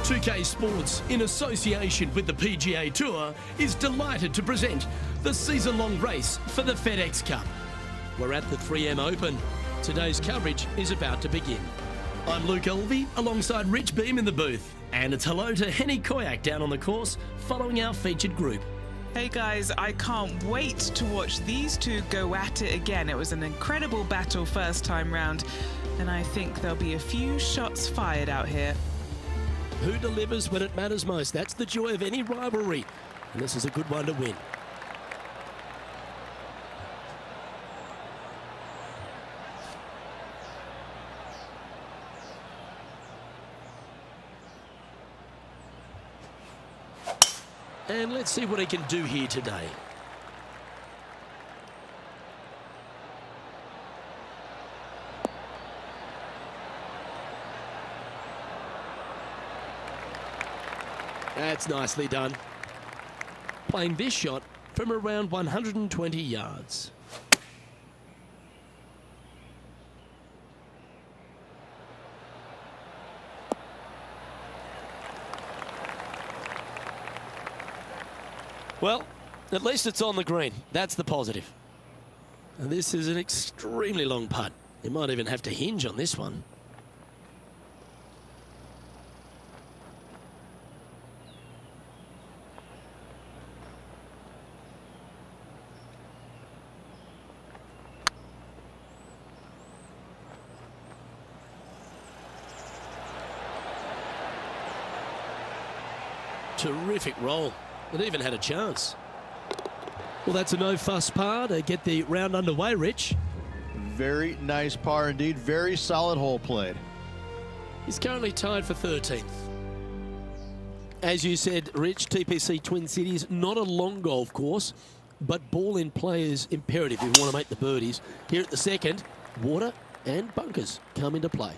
2K Sports, in association with the PGA Tour, is delighted to present the season-long race for the FedEx Cup. We're at the 3M Open. Today's coverage is about to begin. I'm Luke Elvey, alongside Rich Beam in the booth. And it's hello to Henny Koyak down on the course, following our featured group. Hey guys, I can't wait to watch these two go at it again. It was an incredible battle first time round, and I think there'll be a few shots fired out here. Who delivers when it matters most? That's the joy of any rivalry, and this is a good one to win. And let's see what he can do here today. That's nicely done. Playing this shot from around 120 yards. Well, at least it's on the green. That's the positive. And this is an extremely long putt. You might even have to hinge on this one. Terrific roll. It even had a chance. Well, that's a no-fuss par to get the round underway, Rich. Very nice par indeed. Very solid hole played. He's currently tied for 13th. As you said, Rich, TPC Twin Cities, not a long golf course, but ball in play is imperative if you want to make the birdies. Here at the second, water and bunkers come into play.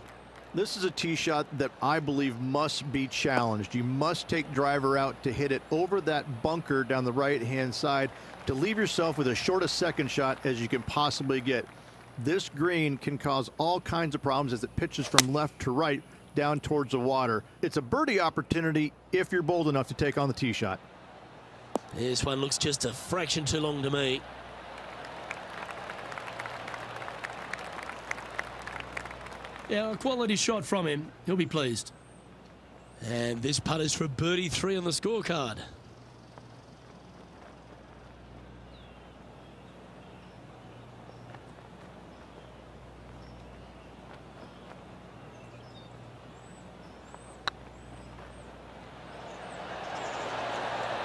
This is a tee shot that I believe must be challenged. You must take driver out to hit it over that bunker down the right-hand side to leave yourself with as short a second shot as you can possibly get. This green can cause all kinds of problems as it pitches from left to right down towards the water. It's a birdie opportunity if you're bold enough to take on the tee shot. This one looks just a fraction too long to me. Yeah, a quality shot from him. He'll be pleased. And this putt is for birdie 3 on the scorecard.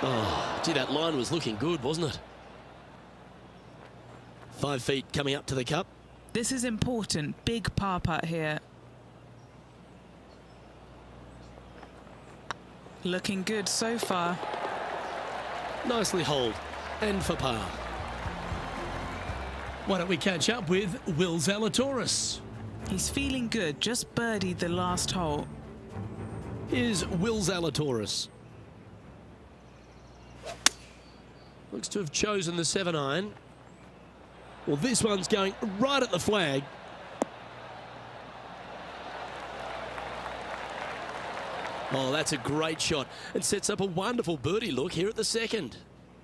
Oh, gee, that line was looking good, wasn't it? 5 feet coming up to the cup. This is important. Big par putt here. Looking good so far. Nicely holed. And for par. Why don't we catch up with Will Zalatoris? He's feeling good. Just birdied the last hole. Here's Will Zalatoris. Looks to have chosen the 7-iron. Well, this one's going right at the flag. Oh, that's a great shot. It sets up a wonderful birdie look here at the second.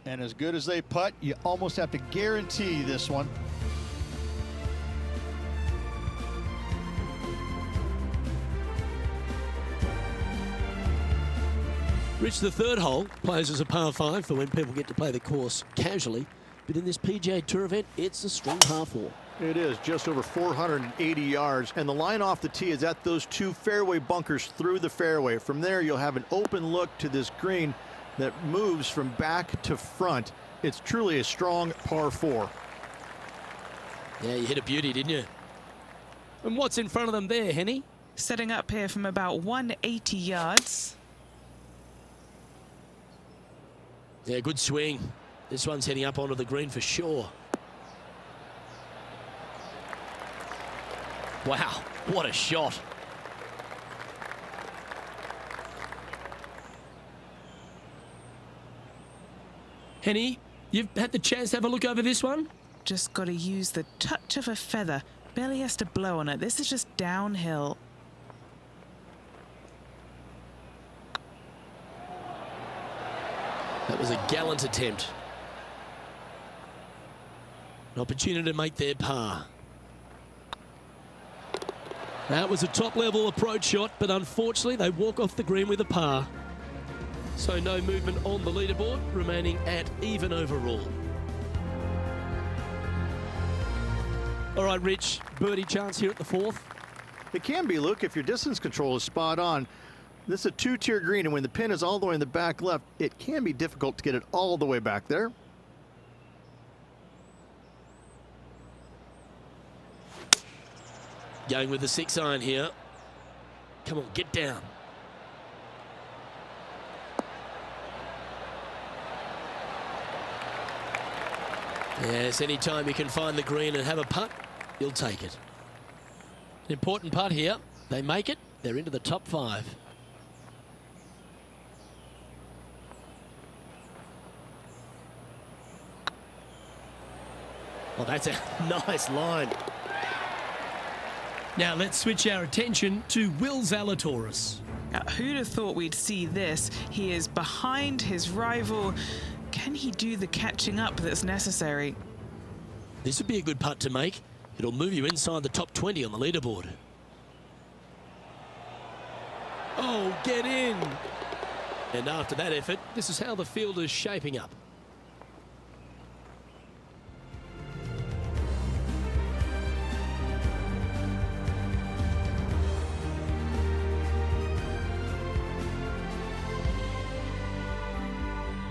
And as good as they putt, you almost have to guarantee this one. Rich, the third hole plays as a par 5 for when people get to play the course casually. But in this PGA Tour event, it's a strong par 4. It is just over 480 yards, and the line off the tee is at those 2 fairway bunkers through the fairway. From there, you'll have an open look to this green that moves from back to front. It's truly a strong par 4. Yeah, you hit a beauty, didn't you? And what's in front of them there, Henny? Setting up here from about 180 yards. Yeah, good swing. This one's heading up onto the green for sure. Wow, what a shot. Henny, you've had the chance to have a look over this one? Just got to use the touch of a feather. Barely has to blow on it. This is just downhill. That was a gallant attempt. An opportunity to make their par. That was a top-level approach shot, but unfortunately they walk off the green with a par. So no movement on the leaderboard, remaining at even overall. All right, Rich, birdie chance here at the fourth. It can be, Luke, if your distance control is spot on. This is a two-tier green, and when the pin is all the way in the back left, it can be difficult to get it all the way back there. Going with the 6-iron here. Come on, get down. Yes, anytime you can find the green and have a putt, you'll take it. An important putt here. They make it, they're into the top 5. Well, that's a nice line. Now let's switch our attention to Will Zalatoris. Who'd have thought we'd see this? He is behind his rival. Can he do the catching up that's necessary? This would be a good putt to make. It'll move you inside the top 20 on the leaderboard. Oh, get in! And after that effort, this is how the field is shaping up.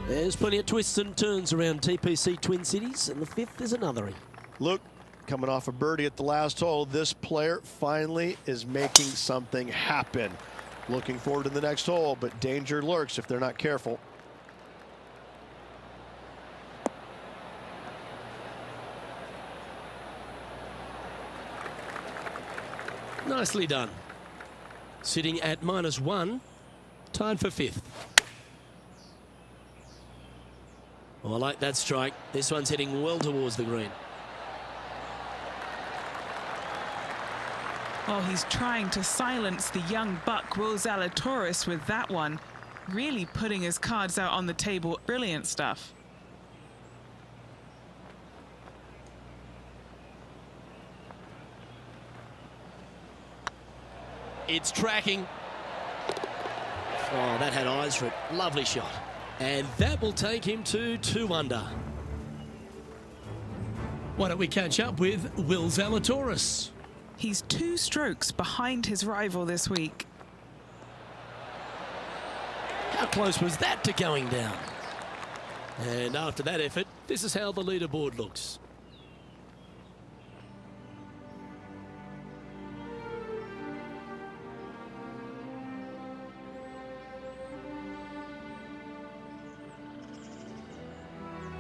There's plenty of twists and turns around TPC Twin Cities, and the 5th is another. Luke, coming off a birdie at the last hole, this player finally is making something happen. Looking forward to the next hole, but danger lurks if they're not careful. Nicely done. Sitting at -1, tied for 5th. Oh, I like that strike. This one's heading well towards the green. Oh, he's trying to silence the young buck, Will Zalatoris, with that one. Really putting his cards out on the table. Brilliant stuff. It's tracking. Oh, that had eyes for it. Lovely shot. And that will take him to 2 under. Why don't we catch up with Will Zalatoris? He's 2 strokes behind his rival this week. How close was that to going down? And after that effort, this is how the leaderboard looks.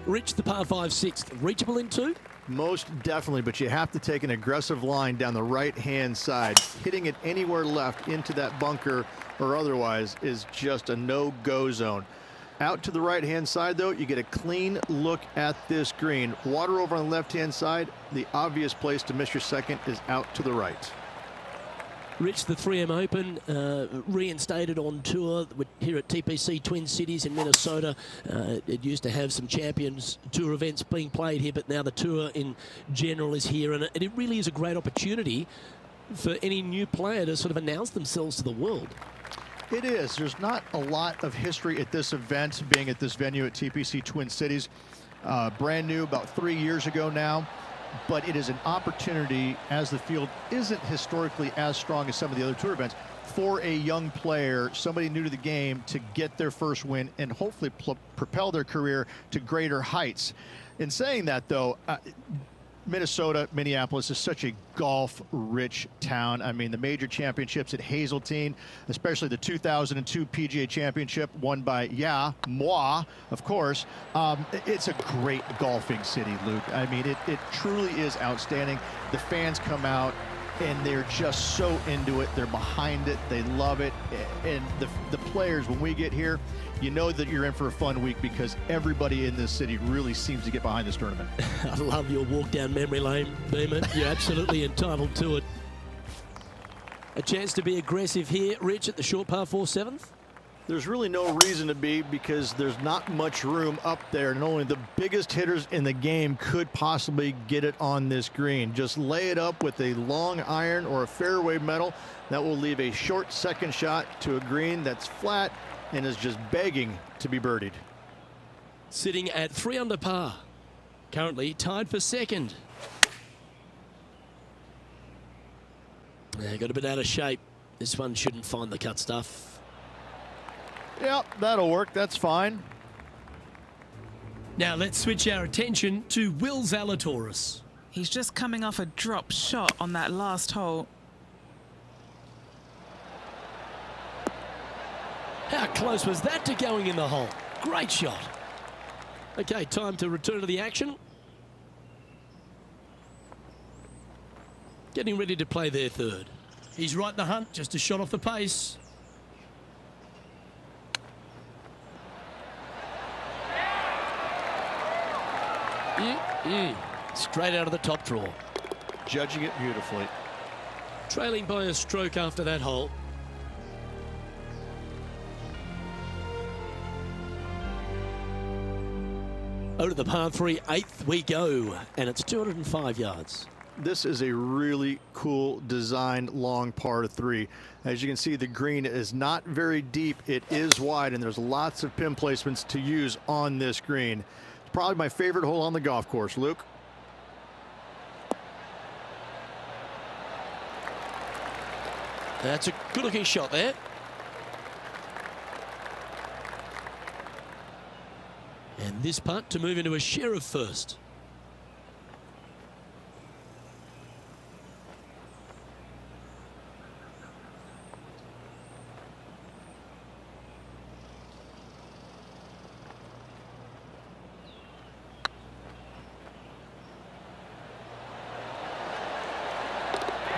Rich, the par 5 6th, reachable in 2? Most definitely, but you have to take an aggressive line down the right-hand side. Hitting it anywhere left into that bunker or otherwise is just a no-go zone. Out to the right-hand side, though, you get a clean look at this green. Water over on the left-hand side. The obvious place to miss your second is out to the right. Rich, the 3M Open reinstated on tour here at TPC Twin Cities in Minnesota. It used to have some Champions Tour events being played here, but now the tour in general is here, and it really is a great opportunity for any new player to sort of announce themselves to the world. It is. There's not a lot of history at this event, being at this venue at TPC Twin Cities. Brand new, about 3 years ago now. But it is an opportunity, as the field isn't historically as strong as some of the other tour events, for a young player, somebody new to the game, to get their first win and hopefully propel their career to greater heights. In saying that, though, Minnesota, Minneapolis is such a golf-rich town. I mean, the major championships at Hazeltine, especially the 2002 PGA Championship won by, moi, of course. It's a great golfing city, Luke. I mean, it truly is outstanding. The fans come out, and they're just so into it. They're behind it. They love it. And the players, when we get here, you know that you're in for a fun week because everybody in this city really seems to get behind this tournament. I love your walk down memory lane, Beeman. You're absolutely entitled to it. A chance to be aggressive here, Rich, at the short par 4 7th. There's really no reason to be, because there's not much room up there, and only the biggest hitters in the game could possibly get it on this green. Just lay it up with a long iron or a fairway metal. That will leave a short second shot to a green that's flat and is just begging to be birdied. Sitting at 3 under par. Currently tied for second. Got a bit out of shape. This one shouldn't find the cut stuff. Yep, that'll work. That's fine. Now let's switch our attention to Will Zalatoris. He's just coming off a drop shot on that last hole. How close was that to going in the hole? Great shot. Okay, time to return to the action. Getting ready to play their third. He's right in the hunt, just a shot off the pace. Straight out of the top draw. Judging it beautifully. Trailing by a stroke after that hole. Over to the par 3, 8th we go, and it's 205 yards. This is a really cool designed long par 3. As you can see, the green is not very deep. It is wide, and there's lots of pin placements to use on this green. It's probably my favorite hole on the golf course. Luke? That's a good-looking shot there. And this putt to move into a share of first.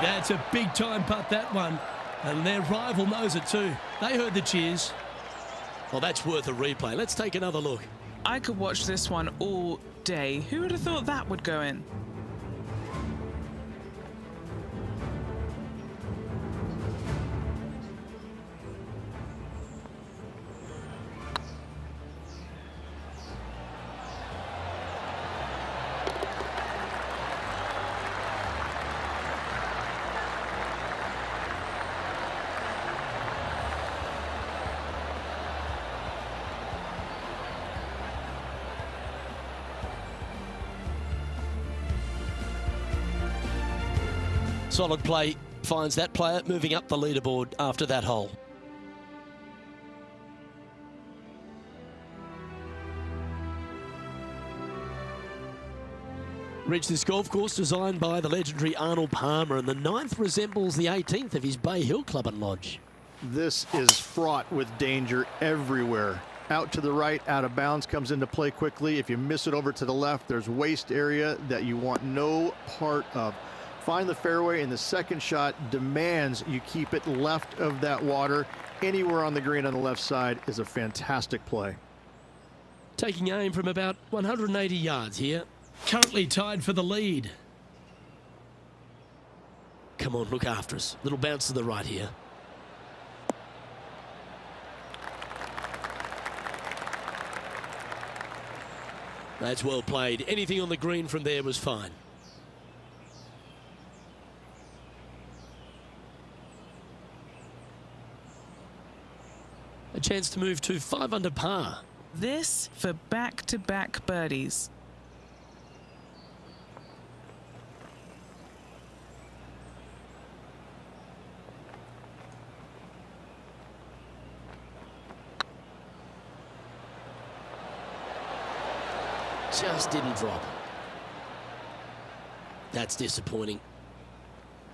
That's a big-time putt, that one. And their rival knows it too. They heard the cheers. Well, that's worth a replay. Let's take another look. I could watch this one all day. Who would have thought that would go in? Solid play finds that player moving up the leaderboard after that hole. Reached this golf course designed by the legendary Arnold Palmer, and the 9th resembles the 18th of his Bay Hill Club and Lodge. This is fraught with danger everywhere. Out to the right, out of bounds comes into play quickly. If you miss it over to the left, there's waste area that you want no part of. Find the fairway, and the second shot demands you keep it left of that water. Anywhere on the green on the left side is a fantastic play. Taking aim from about 180 yards here. Currently tied for the lead. Come on, look after us. Little bounce to the right here. That's well played. Anything on the green from there was fine. A chance to move to 5 under par. This for back-to-back birdies. Just didn't drop. That's disappointing.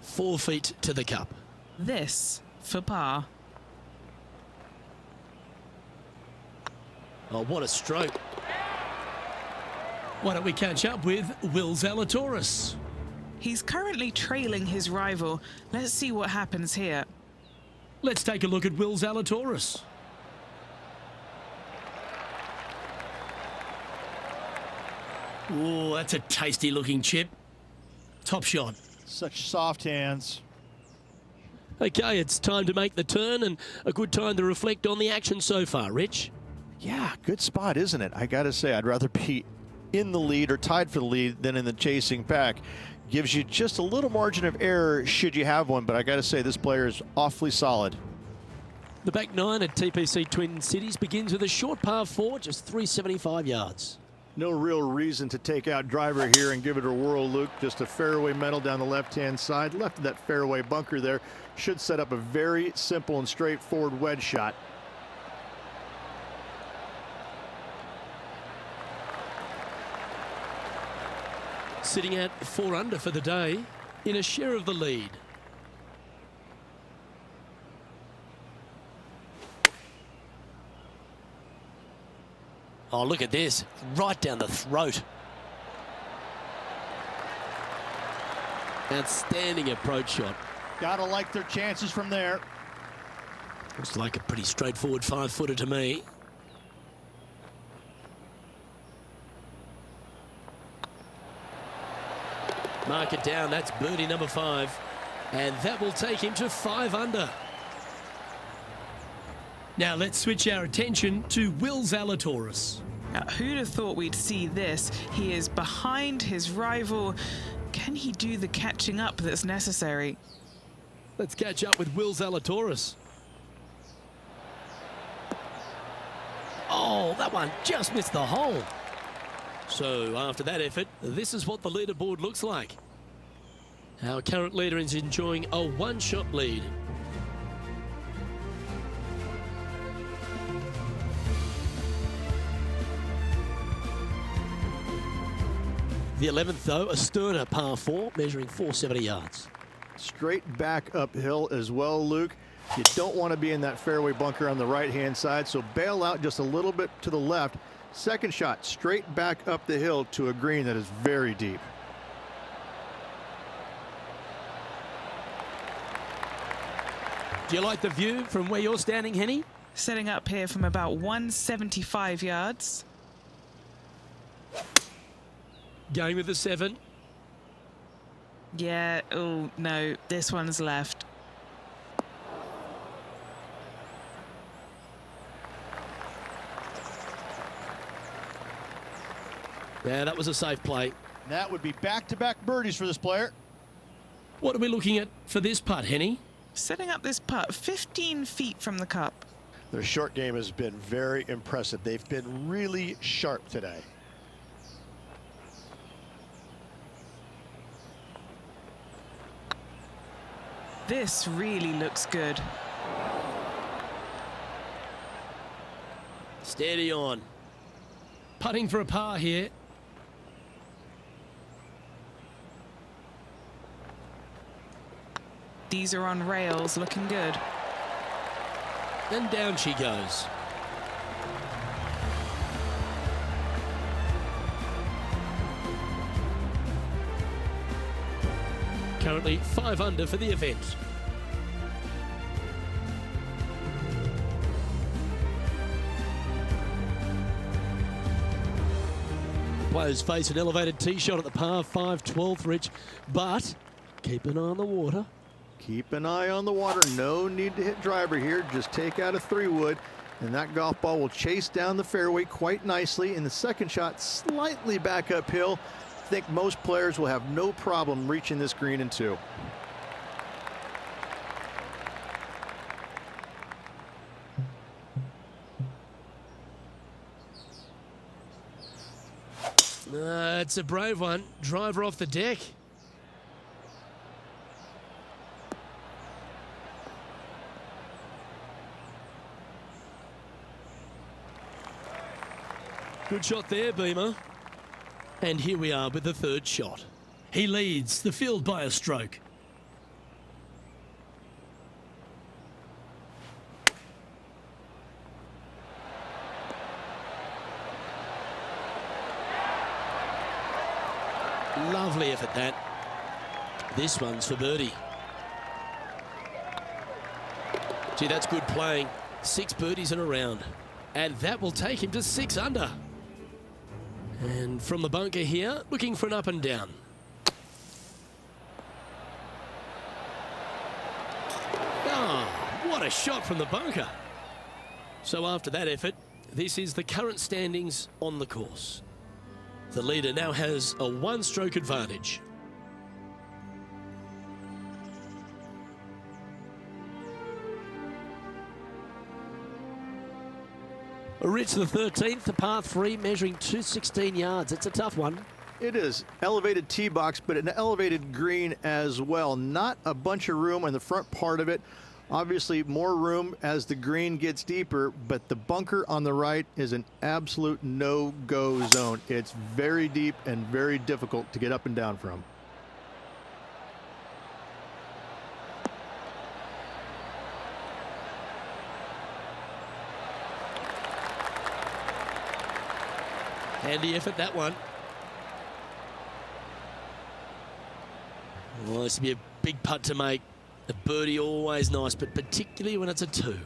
4 feet to the cup. This for par. Oh, what a stroke. Why don't we catch up with Will Zalatoris? He's currently trailing his rival. Let's see what happens here. Let's take a look at Will Zalatoris. Oh, that's a tasty looking chip. Top shot. Such soft hands. Okay, it's time to make the turn and a good time to reflect on the action so far, Rich. Yeah, good spot, isn't it? I got to say, I'd rather be in the lead or tied for the lead than in the chasing pack. Gives you just a little margin of error should you have one, but I got to say, this player is awfully solid. The back nine at TPC Twin Cities begins with a short par 4, just 375 yards. No real reason to take out driver here and give it a whirl, Luke. Just a fairway metal down the left-hand side. Left of that fairway bunker there should set up a very simple and straightforward wedge shot. Sitting at 4 under for the day in a share of the lead. Oh, look at this. Right down the throat. Outstanding approach shot. Gotta like their chances from there. Looks like a pretty straightforward 5-footer to me. Mark it down. That's birdie number 5. And that will take him to 5 under. Now let's switch our attention to Will Zalatoris. Now, who'd have thought we'd see this? He is behind his rival. Can he do the catching up that's necessary? Let's catch up with Will Zalatoris. Oh, that one just missed the hole. So after that effort, this is what the leaderboard looks like. Our current leader is enjoying a 1-shot lead. The 11th, though, a sterner par 4, measuring 470 yards. Straight back uphill as well, Luke. You don't want to be in that fairway bunker on the right-hand side, so bail out just a little bit to the left. Second shot, straight back up the hill to a green that is very deep. Do you like the view from where you're standing, Henny? Setting up here from about 175 yards. Going with the 7. Yeah, oh no, this one's left. Yeah, that was a safe play. That would be back-to-back birdies for this player. What are we looking at for this putt, Henny? Setting up this putt 15 feet from the cup. Their short game has been very impressive. They've been really sharp today. This really looks good. Steady on. Putting for a par here. These are on rails, looking good. And down she goes. Currently 5 under for the event. Players face an elevated tee shot at the par 5 12th, Rich, but keep an eye on the water. Keep an eye on the water. No need to hit driver here. Just take out a 3-wood, and that golf ball will chase down the fairway quite nicely. In the second shot, slightly back uphill. I think most players will have no problem reaching this green in 2. It's a brave one. Driver off the deck. Good shot there, Beamer. And here we are with the 3rd shot. He leads the field by a stroke. Lovely effort that. This one's for birdie. Gee, that's good playing. 6 birdies in a round. And that will take him to 6 under. And from the bunker here, looking for an up and down. What a shot from the bunker. So after that effort, this is the current standings on the course. The leader now has a one-stroke advantage. Rich, the 13th, the par 3, measuring 216 yards. It's a tough one. It is elevated tee box, but an elevated green as well. Not a bunch of room in the front part of it. Obviously more room as the green gets deeper, but the bunker on the right is an absolute no-go zone. It's very deep and very difficult to get up and down from. Handy effort, that one. Well, this would be a big putt to make. A birdie always nice, but particularly when it's a 2.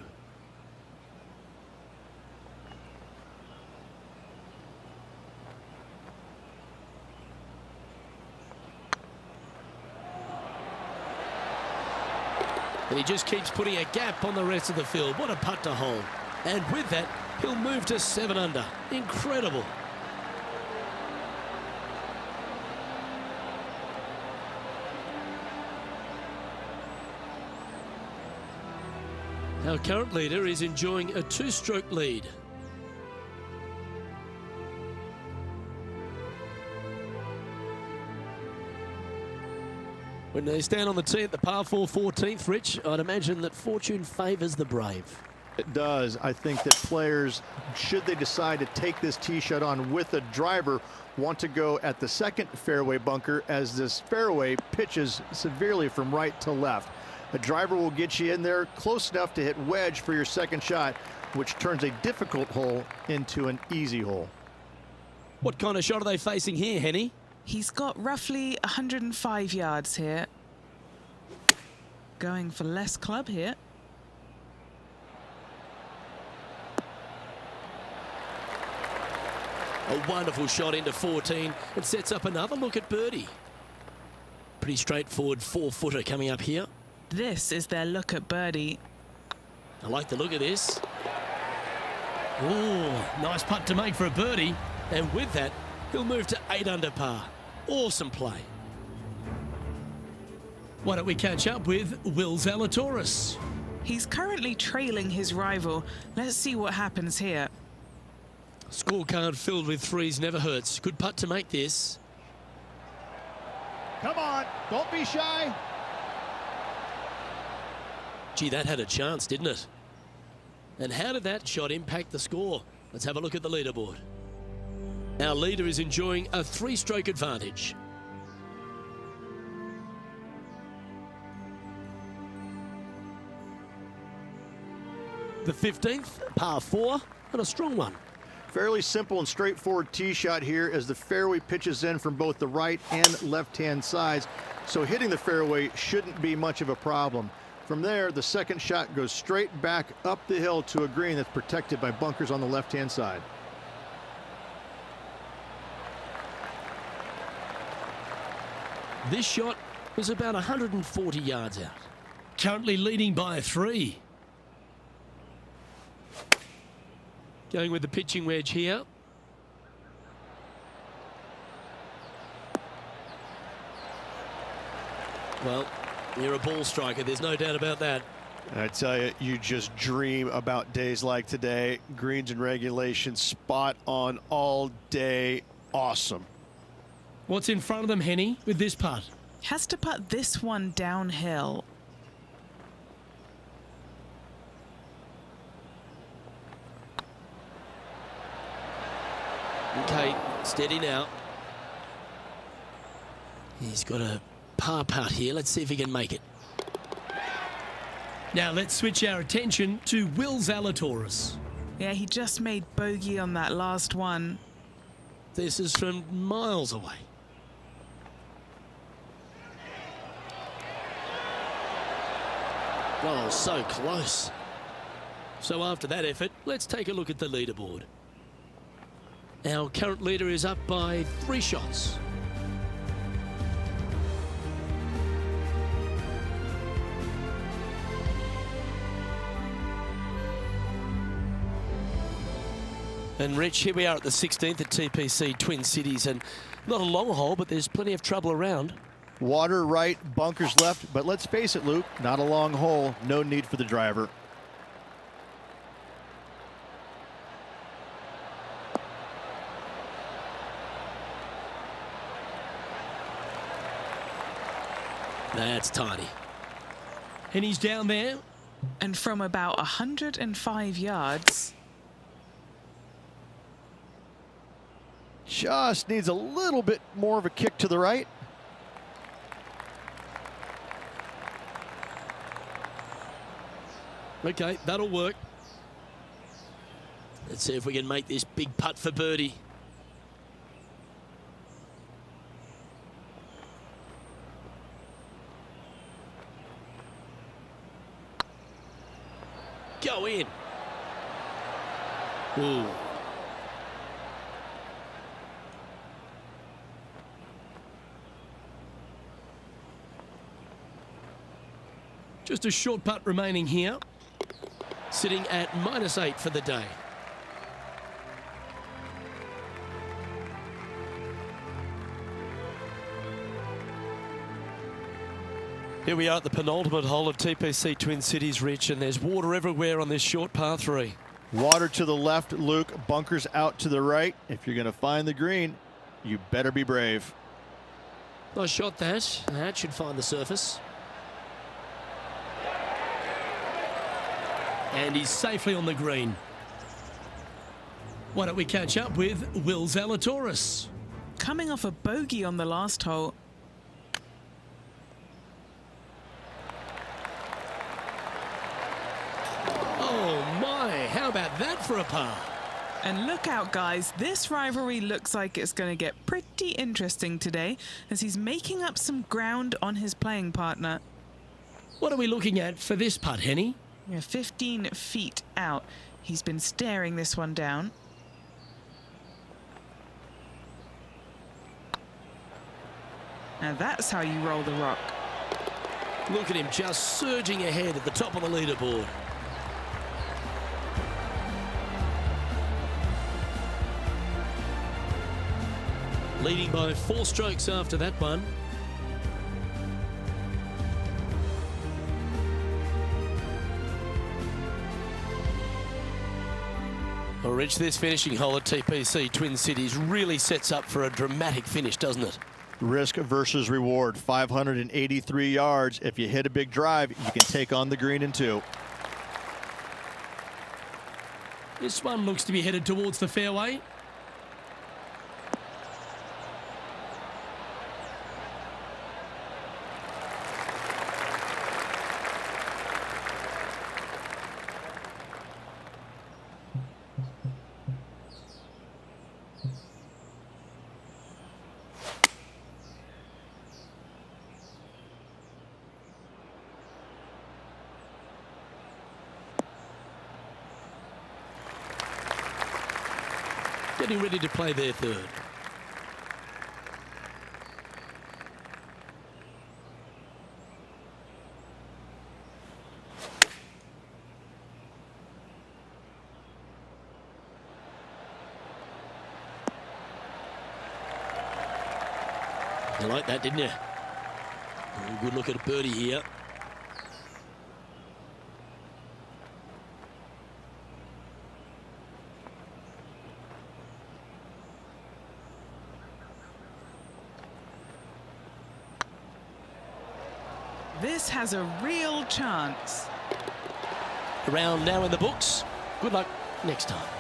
And he just keeps putting a gap on the rest of the field. What a putt to hold. And with that, he'll move to 7 under. Incredible. Our current leader is enjoying a 2-stroke lead. When they stand on the tee at the par 4 14th, Rich, I'd imagine that fortune favours the brave. It does. I think that players, should they decide to take this tee shot on with a driver, want to go at the second fairway bunker, as this fairway pitches severely from right to left. A driver will get you in there close enough to hit wedge for your second shot, which turns a difficult hole into an easy hole. What kind of shot are they facing here, Henny? He's got roughly 105 yards here. Going for less club here. A wonderful shot into 14. It sets up another look at birdie. Pretty straightforward 4-footer coming up here. This is their look at birdie. I like the look of this. Ooh, nice putt to make for a birdie. And with that, he'll move to 8 under par. Awesome play. Why don't we catch up with Will Zalatoris? He's currently trailing his rival. Let's see what happens here. Scorecard filled with 3s never hurts. Good putt to make this. Come on, don't be shy. Gee, that had a chance, didn't it? And how did that shot impact the score? Let's have a look at the leaderboard. Our leader is enjoying a 3-stroke advantage. The 15th, par 4, and a strong one. Fairly simple and straightforward tee shot here as the fairway pitches in from both the right and left-hand sides. So hitting the fairway shouldn't be much of a problem. From there, the second shot goes straight back up the hill to a green that's protected by bunkers on the left-hand side. This shot was about 140 yards out. Currently leading by 3. Going with the pitching wedge here. Well, you're a ball striker, there's no doubt about that. I tell you, you just dream about days like today. Greens and regulation, spot on all day. Awesome. What's in front of them, Henny, with this putt? Has to putt this one downhill. Okay, steady now. He's got a par putt here. Let's see if he can make it. Now let's switch our attention to Will Zalatoris. Yeah, he just made bogey on that last one. This is from miles away. Oh, so close. So after that effort, let's take a look at the leaderboard. Our current leader is up by 3 shots. And Rich, here we are at the 16th at TPC Twin Cities, and not a long hole, but there's plenty of trouble around. Water right, bunkers left, but let's face it, Luke, not a long hole, no need for the driver. That's tiny. And he's down there. And from about 105 yards. Just needs a little bit more of a kick to the right. Okay, that'll work. Let's see if we can make this big putt for birdie. Go in. Ooh. Just a short putt remaining here. Sitting at -8 for the day. Here we are at the penultimate hole of TPC Twin Cities, Rich, and there's water everywhere on this short par 3. Water to the left, Luke, bunkers out to the right. If you're going to find the green, you better be brave. Nice shot, that. That should find the surface. And he's safely on the green. Why don't we catch up with Will Zalatoris? Coming off a bogey on the last hole. Oh my, how about that for a par? And look out, guys, this rivalry looks like it's going to get pretty interesting today as he's making up some ground on his playing partner. What are we looking at for this putt, Henny? 15 feet out. He's been staring this one down. Now that's how you roll the rock. Look at him just surging ahead at the top of the leaderboard. Leading by 4 strokes after that one. Well, Rich, this finishing hole at TPC Twin Cities really sets up for a dramatic finish, doesn't it? Risk versus reward, 583 yards. If you hit a big drive, you can take on the green in 2. This one looks to be headed towards the fairway. Getting ready to play their third. You like that, didn't you? Good look at a birdie here. This has a real chance. A round now in the books. Good luck next time.